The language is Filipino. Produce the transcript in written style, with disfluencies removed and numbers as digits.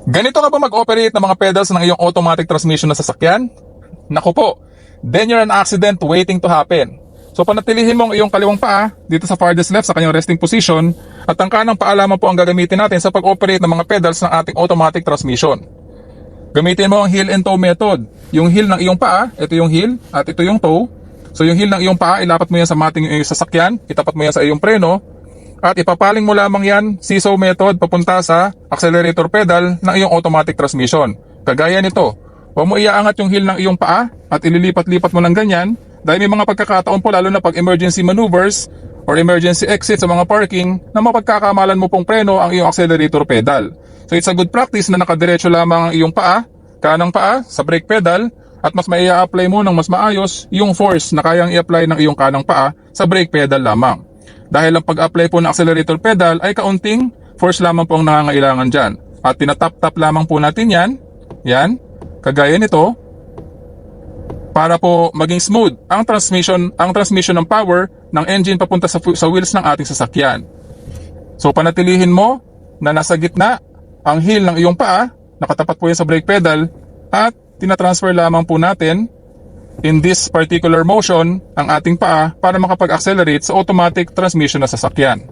Ganito ka ba mag-operate ng mga pedals ng iyong automatic transmission na sasakyan? Naku po, then you're an accident waiting to happen. So panatilihin mo ang iyong kaliwang paa dito sa farthest left sa kanyang resting position at ang kanang paa lamang po ang gagamitin natin sa pag-operate ng mga pedals ng ating automatic transmission. Gamitin mo ang heel and toe method. Yung heel ng iyong paa, ito yung heel at ito yung toe. So yung heel ng iyong paa, ilapat mo yan sa mating iyong sasakyan, itapat mo yan sa iyong preno, at ipapaling mo lamang yan, seesaw method, papunta sa accelerator pedal ng iyong automatic transmission. Kagaya nito, huwag mo iaangat yung heel ng iyong paa at ililipat-lipat mo ng ganyan dahil may mga pagkakataon po lalo na pag emergency maneuvers or emergency exit sa mga parking na mapagkakamalan mo pong preno ang iyong accelerator pedal. So it's a good practice na nakadiretso lamang ang iyong paa, kanang paa sa brake pedal at mas maia-apply mo ng mas maayos yung force na kayang i-apply ng iyong kanang paa sa brake pedal lamang. Dahil ang pag-apply po ng accelerator pedal ay kaunting force lamang po ang nangangailangan dyan. At tinatap-tap lamang po natin yan, kagaya nito, para po maging smooth ang transmission ng power ng engine papunta sa wheels ng ating sasakyan. So panatilihin mo na nasa gitna ang heel ng iyong paa, nakatapat po yan sa brake pedal at tinatransfer lamang po natin in this particular motion ang ating paa para makapag-accelerate sa automatic transmission na sasakyan.